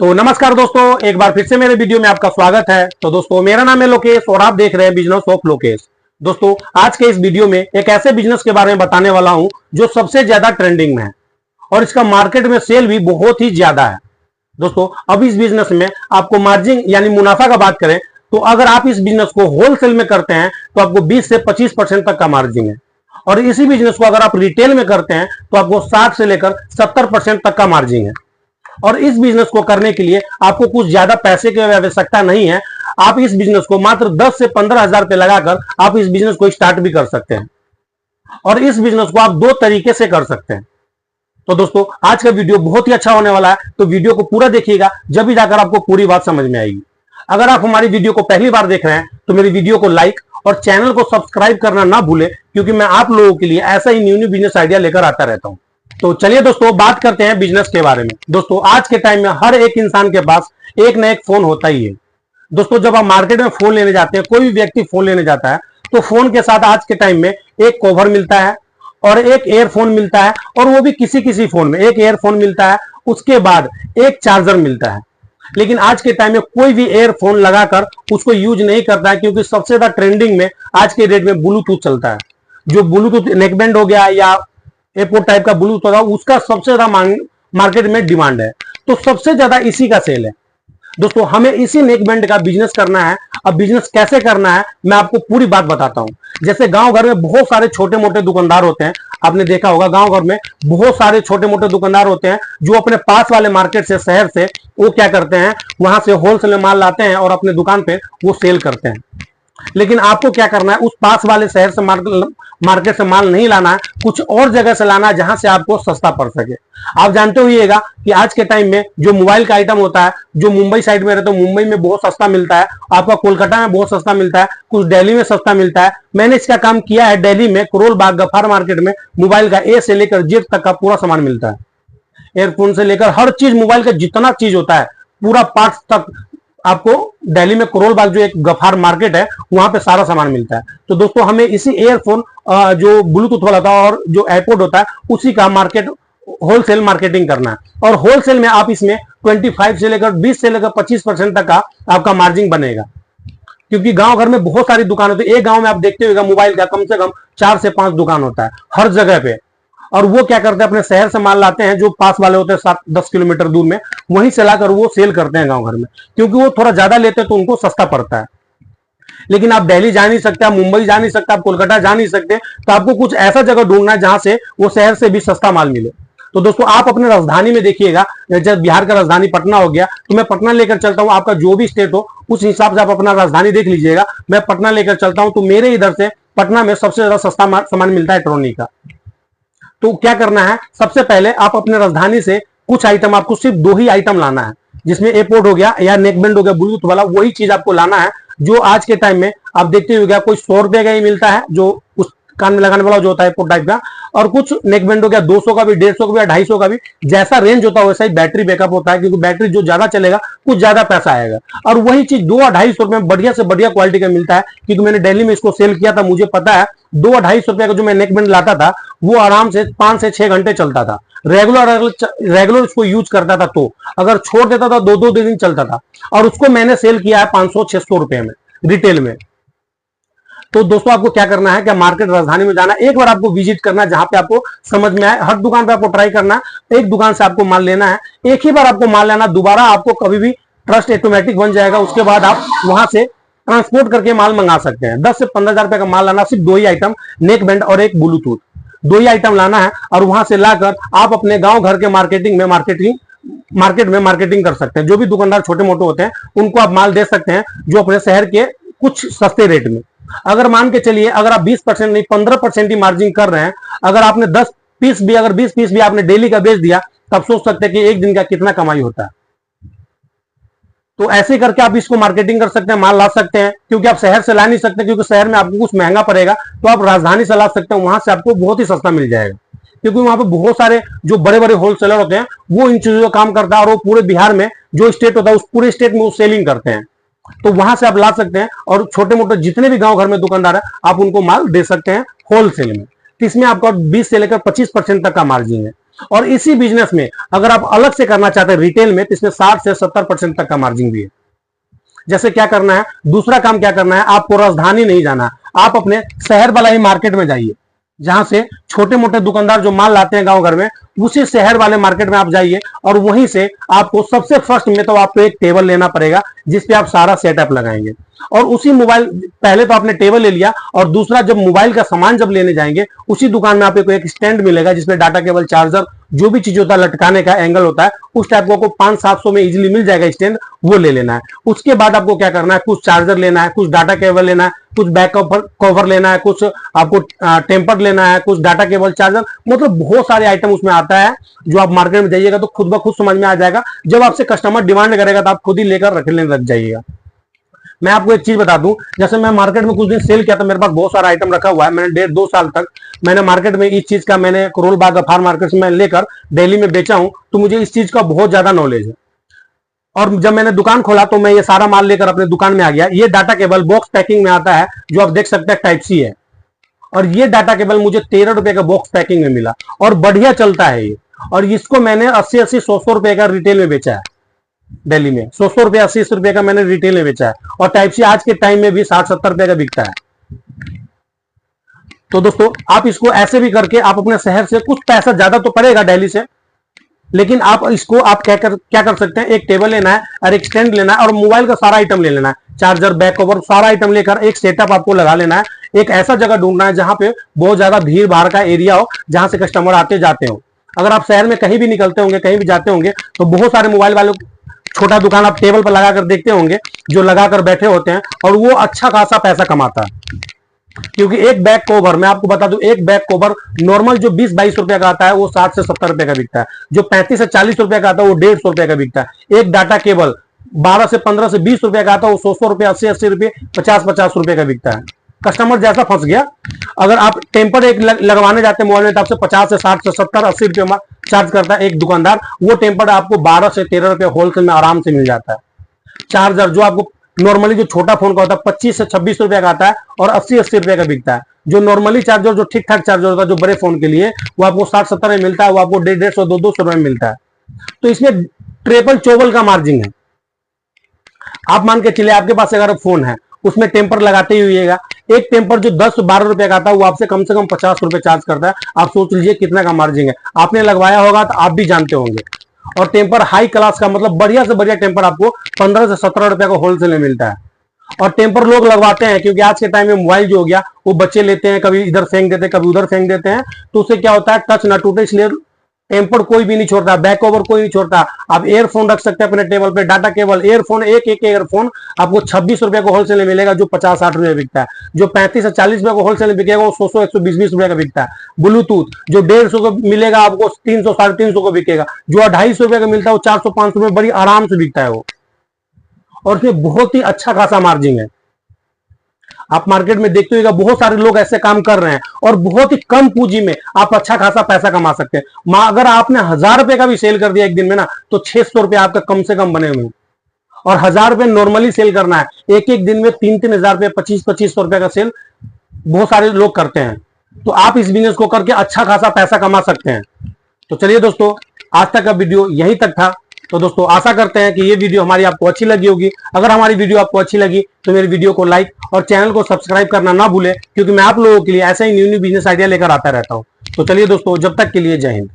तो नमस्कार दोस्तों, एक बार फिर से मेरे वीडियो में आपका स्वागत है। तो दोस्तों, मेरा नाम है लोकेश और आप देख रहे हैं बिजनेस ऑफ लोकेश। दोस्तों, आज के इस वीडियो में एक ऐसे बिजनेस के बारे में बताने वाला हूं जो सबसे ज्यादा ट्रेंडिंग में है और इसका मार्केट में सेल भी बहुत ही ज्यादा है। दोस्तों, अब इस बिजनेस में आपको मार्जिन यानी मुनाफा का बात करें तो अगर आप इस बिजनेस को होलसेल में करते हैं तो आपको 20 से 25% तक का मार्जिन है और इसी बिजनेस को अगर आप रिटेल में करते हैं तो आपको 60 से लेकर 70% तक का मार्जिन है। और इस बिजनेस को करने के लिए आपको कुछ ज्यादा पैसे की आवश्यकता नहीं है। आप इस बिजनेस को मात्र 10 से 15,000 रुपए लगाकर आप इस बिजनेस को स्टार्ट भी कर सकते हैं और इस बिजनेस को आप दो तरीके से कर सकते हैं। तो दोस्तों, आज का वीडियो बहुत ही अच्छा होने वाला है, तो वीडियो को पूरा देखिएगा, जब भी जाकर आपको पूरी बात समझ में आएगी। अगर आप हमारी वीडियो को पहली बार देख रहे हैं तो मेरी वीडियो को लाइक और चैनल को सब्सक्राइब करना ना भूले, क्योंकि मैं आप लोगों के लिए ऐसा ही न्यू बिजनेस आइडिया लेकर आता रहता हूं। तो चलिए दोस्तों, बात करते हैं बिजनेस के बारे में। दोस्तों, आज के टाइम में हर एक इंसान के पास एक ना एक फोन होता ही है। दोस्तों, जब आप मार्केट में फोन लेने जाते हैं, कोई भी व्यक्ति फोन लेने जाता है तो फोन के साथ आज के टाइम में एक कवर मिलता है और एक एयरफोन मिलता है, और वो भी किसी किसी फोन में एक एयरफोन मिलता है, उसके बाद एक चार्जर मिलता है। लेकिन आज के टाइम में कोई भी एयरफोन लगाकर उसको यूज नहीं करता है, क्योंकि सबसे ज्यादा ट्रेंडिंग में आज के डेट में ब्लूटूथ चलता है। जो ब्लूटूथ नेकबैंड हो गया या एयरपोर्ट टाइप का ब्लूटूथ होगा, उसका सबसे ज्यादा मार्केट में डिमांड है, तो सबसे ज्यादा इसी का सेल है। दोस्तों, हमें इसी नेकबैंड का बिजनेस करना है। अब बिजनेस कैसे करना है मैं आपको पूरी बात बताता हूं। जैसे गांव घर में बहुत सारे छोटे मोटे दुकानदार होते हैं, आपने देखा होगा गांव घर में बहुत सारे छोटे मोटे दुकानदार होते हैं जो अपने पास वाले मार्केट से, शहर से वो क्या करते हैं, वहां से होलसेल में माल लाते हैं और अपने दुकान पे वो सेल करते हैं। लेकिन आपको क्या करना है, उस पास वाले शहर से मार्केट से माल नहीं लाना है, कुछ और जगह से लाना है जहां से आपको सस्ता पड़ सके। आप जानते होइएगा कि आज के टाइम में जो मोबाइल का आइटम होता है, जो मुंबई साइड में रहता है, मुंबई में बहुत सस्ता मिलता है, आपका कोलकाता में बहुत सस्ता मिलता है, कुछ दिल्ली में सस्ता मिलता है। मैंने इसका काम किया है दिल्ली में, करोल बाग गफार मार्केट में मोबाइल का ए से लेकर जेड तक का पूरा सामान मिलता है। एयरफोन से लेकर हर चीज, मोबाइल का जितना चीज होता है पूरा पार्ट्स तक आपको दिल्ली में करोल बाग जो एक गफार मार्केट है वहां पे सारा सामान मिलता है। तो दोस्तों, हमें इसी एयरफोन जो ब्लूटूथ वाला था और जो एयरपोर्ट होता है उसी का मार्केट होलसेल मार्केटिंग करना है। और होलसेल में आप इसमें 25 से लेकर 20 से लेकर 25% तक का आपका मार्जिन बनेगा, क्योंकि गांव घर में बहुत सारी दुकान होती है। एक गांव में आप देखते होगा मोबाइल का कम से कम 4 से 5 दुकान होता है हर जगह पे, और वो क्या करते हैं, अपने शहर से माल लाते हैं जो पास वाले होते हैं 7-10 किलोमीटर दूर में, वहीं से लाकर वो सेल करते हैं गांव घर में, क्योंकि वो थोड़ा ज्यादा लेते हैं तो उनको सस्ता पड़ता है। लेकिन आप दिल्ली जा नहीं सकते, आप मुंबई जा नहीं सकते, आप कोलकाता जा नहीं सकते, तो आपको कुछ ऐसा जगह ढूंढना है जहां से वो शहर से भी सस्ता माल मिले। तो दोस्तों, आप अपने राजधानी में देखिएगा, जब बिहार का राजधानी पटना हो गया तो मैं पटना लेकर चलता हूं, आपका जो भी स्टेट हो उस हिसाब से आप अपना राजधानी देख लीजिएगा। मैं पटना लेकर चलता हूं तो मेरे इधर से पटना में सबसे ज्यादा सस्ता सामान मिलता है इलेक्ट्रॉनिक का। तो क्या करना है, सबसे पहले आप अपने राजधानी से कुछ आइटम, आपको सिर्फ 2 ही आइटम लाना है, जिसमें एयरपोर्ट हो गया या नेकबैंड हो गया ब्लूटूथ वाला, वही चीज आपको लाना है जो आज के टाइम में आप देखते हो गया कोई 100 रुपए का ही मिलता है, जो उस कान में लगाने वाला जो होता है एयरपोर्ट टाइप का, और कुछ नेकबैंड हो गया 200 का भी, 150 का भी, 250 का भी। जैसा रेंज होता है वैसा ही बैटरी बैकअप होता है, क्योंकि बैटरी जो ज्यादा चलेगा कुछ ज्यादा पैसा आएगा। और वही चीज 2-250 रुपए में बढ़िया से बढ़िया क्वालिटी का मिलता है, क्योंकि मैंने दिल्ली में इसको सेल किया था, मुझे पता है 2-250 रुपए का जो मैं नेकबैंड लाता था वो आराम से 5 से 6 घंटे चलता था। रेगुलर इसको यूज करता था, तो अगर छोड़ देता था 2-2 दिन चलता था, और उसको मैंने सेल किया है 500-600 रुपए में रिटेल में। तो दोस्तों, आपको क्या करना है, क्या मार्केट राजधानी में जाना है, एक बार आपको विजिट करना है जहां पे आपको समझ में आए। हर दुकान पे आपको ट्राई करना है, एक दुकान से आपको माल लेना है, एक ही बार आपको माल लेना, दोबारा आपको कभी भी ट्रस्ट ऑटोमेटिक बन जाएगा। उसके बाद आप वहां से ट्रांसपोर्ट करके माल मंगा सकते हैं। 10 से 15,000 रुपए का माल लाना, सिर्फ 2 ही आइटम, नेक बैंड और एक ब्लूटूथ, 2 ही आइटम लाना है, और वहां से लाकर आप अपने गांव घर के मार्केट में मार्केटिंग कर सकते हैं। जो भी दुकानदार छोटे मोटे होते हैं उनको आप माल दे सकते हैं, जो अपने शहर के कुछ सस्ते रेट में। अगर मान के चलिए, अगर आप 20% नहीं 15% ही मार्जिन कर रहे हैं, अगर आपने 10 पीस भी, अगर 20 पीस भी आपने डेली का बेच दिया, तब सोच सकते हैं कि एक दिन का कितना कमाई होता है। तो ऐसे करके आप इसको मार्केटिंग कर सकते हैं, माल ला सकते हैं, क्योंकि आप शहर से ला नहीं सकते, क्योंकि शहर में आपको कुछ महंगा पड़ेगा, तो आप राजधानी से ला सकते हैं, वहां से आपको बहुत ही सस्ता मिल जाएगा। क्योंकि वहां पे बहुत सारे जो बड़े बड़े होलसेलर होते हैं वो इन चीजों का काम करता है, और वो पूरे बिहार में जो स्टेट होता है उस पूरे स्टेट में वो सेलिंग करते हैं। तो वहां से आप ला सकते हैं, और छोटे मोटे जितने भी गांव घर में दुकानदार है आप उनको माल दे सकते हैं होलसेल में। तो इसमें आपका 20 से लेकर 25% तक का मार्जिन है। और इसी बिजनेस में अगर आप अलग से करना चाहते हैं रिटेल में, तो इसमें 60 से 70% तक का मार्जिन भी है। जैसे क्या करना है, दूसरा काम क्या करना है, आपको राजधानी नहीं जाना, आप अपने शहर वाला ही मार्केट में जाइए, जहां से छोटे मोटे दुकानदार जो माल लाते हैं गांव घर में, उसी शहर वाले मार्केट में आप जाइए और वहीं से आपको सबसे फर्स्ट में तो आपको एक टेबल लेना पड़ेगा जिसपे आप सारा सेटअप लगाएंगे। और उसी मोबाइल, पहले तो आपने टेबल ले लिया, और दूसरा जब मोबाइल का सामान जब लेने जाएंगे, उसी दुकान में आपको एक स्टैंड मिलेगा जिसपे डाटा केबल, चार्जर, जो भी चीज होता है लटकाने का एंगल होता है, उस टाइप को 500-700 में इजीली मिल जाएगा स्टैंड, वो ले लेना है। उसके बाद आपको क्या करना है, कुछ चार्जर लेना है, कुछ डाटा केबल लेना है, कुछ बैक कवर लेना है, कुछ आपको टेम्पर लेना है, कुछ डाटा केबल, चार्जर, मतलब बहुत सारे आइटम उसमें आता है जो आप मार्केट में जाइएगा तो खुद ब खुद समझ में आ जाएगा। जब आपसे कस्टमर डिमांड करेगा तो आप खुद ही लेकर रखने लग जाइएगा। मैं आपको एक चीज बता दूं, जैसे मैं मार्केट में कुछ दिन सेल किया था, मेरे पास बहुत सारा आइटम रखा हुआ है, मैंने 1.5-2 साल तक मैंने मार्केट में इस चीज का, मैंने करोल बाग अफार मार्केट से मैं लेकर दिल्ली में बेचा हूं, तो मुझे इस चीज का बहुत ज्यादा नॉलेज है। और जब मैंने दुकान खोला तो मैं ये सारा माल लेकर अपने दुकान में आ गया। ये डाटा केबल बॉक्स पैकिंग में आता है, जो आप देख सकते हैं टाइप सी है, और ये डाटा केबल मुझे 13 रुपए का बॉक्स पैकिंग में मिला और बढ़िया चलता है ये। और इसको मैंने 80-80, 100-100 रुपए का रिटेल में बेचा है दिल्ली में, 100-100 रुपए, 80-80 रुपए का मैंने रिटेल में बेचा है। और टाइप सी आज के टाइम में भी 60-70 रुपए का बिकता है। तो दोस्तों आप इसको ऐसे भी करके आप अपने शहर से, कुछ पैसा ज्यादा तो पड़ेगा दिल्ली से, लेकिन आप इसको आप क्या कर सकते हैं, एक टेबल लेना है और एक स्टैंड लेना है और मोबाइल का सारा आइटम ले लेना है, चार्जर, बैक कवर, सारा आइटम लेकर एक सेटअप आपको लगा लेना है। एक ऐसा जगह ढूंढना है जहां पे बहुत ज्यादा भीड़ भाड़ का एरिया हो, जहां से कस्टमर आते जाते हो। अगर आप शहर में कहीं भी निकलते होंगे, कहीं भी जाते होंगे, तो बहुत सारे मोबाइल वाले छोटा दुकान आप टेबल पर लगाकर देखते होंगे, जो लगाकर बैठे होते हैं, और वो अच्छा खासा पैसा कमाता है। क्योंकि एक बैक कवर, मैं आपको बता दूं, एक बैक कवर नॉर्मल जो 20-22 रुपए का आता है वो 60 से 70 रुपए का बिकता है। जो 35 से 40 रुपए का आता है वो 150 रुपए का बिकता है। एक डाटा केबल 12 से 15 से 20 रुपए का आता है वो 100 रुपए, 80 रुपए, 50 रुपए का बिकता है। कस्टमर जैसा फंस गया। अगर आप टेम्पर एक लगवाने जाते हैं मोबाइल में, तो आपसे 50 से 60 से 70, 80 रुपए चार्ज करता है एक दुकानदार। वो टेम्पर आपको 12 से 13 रुपए होलसेल में आराम से मिल जाता है। चार्जर जो आपको नॉर्मली जो छोटा फोन का होता है 25 से 26 रुपए का आता है और 80-80 रुपए का बिकता है। जो नॉर्मली चार्जर, जो ठीक ठाक चार्जर होता है जो बड़े फोन के लिए, वो आपको 60-70 में मिलता है, वो आपको 150, 200 रुपए में मिलता है। तो इसमें ट्रिपल चोबल का मार्जिन है। आप मान के चलिए आपके पास अगर फोन है, उसमें टेम्पर लगाते ही हुईगा, एक टेम्पर जो 10-12 रुपए का आता है वो आपसे कम से कम 50 रुपए चार्ज करता है। आप सोच लीजिए कितना का मार्जिन है। आपने लगवाया होगा तो आप भी जानते होंगे। और टेम्पर हाई क्लास का, मतलब बढ़िया से बढ़िया टेम्पर आपको 15 से 17 रुपए का होलसेल में मिलता है। और टेम्पर लोग लगवाते हैं क्योंकि आज के टाइम में मोबाइल जो हो गया, वो बच्चे लेते हैं, कभी इधर फेंक देते हैं, कभी उधर फेंक देते हैं, तो उससे क्या होता है, टच ना टूटे, इसलिए टेम्पर कोई भी नहीं छोड़ता, बैक कवर कोई नहीं छोड़ता। आप एयरफोन रख सकते हैं अपने टेबल पे, डाटा केबल, एयरफोन, एक एयरफोन आपको 26 रुपए को होलसेल में मिलेगा, जो 50-60 रुपए बिकता है। जो 35 से 40 रुपए को होलसेल में बिकेगा वो 100, 120 रुपए का बिकता है। ब्लूटूथ जो 150 को मिलेगा आपको 300, 350 को बिकेगा। जो 250 रुपए का मिलता है वो 400-500 रुपए बड़ी आराम से बिकता है वो। और इसमें बहुत ही अच्छा खासा मार्जिन है। आप मार्केट में देखते होगा बहुत सारे लोग ऐसे काम कर रहे हैं और बहुत ही कम पूंजी में आप अच्छा खासा पैसा कमा सकते हैं। अगर आपने 1000 रुपए का भी सेल कर दिया एक दिन में ना, तो 600 रुपए आपका कम से कम बने हुए। और 1000 रुपए नॉर्मली सेल करना है, एक एक दिन में 3-3 हजार रुपए, 25-25 रुपए का सेल बहुत सारे लोग करते हैं। तो आप इस बिजनेस को करके अच्छा खासा पैसा कमा सकते हैं। तो चलिए दोस्तों, आज तक का वीडियो यहीं तक था। तो दोस्तों आशा करते हैं कि ये वीडियो हमारी आपको अच्छी लगी होगी। अगर हमारी वीडियो आपको अच्छी लगी तो मेरी वीडियो को लाइक और चैनल को सब्सक्राइब करना ना भूलें, क्योंकि मैं आप लोगों के लिए ऐसा ही न्यू बिजनेस आइडिया लेकर आता रहता हूं। तो चलिए दोस्तों, जब तक के लिए जय हिंद।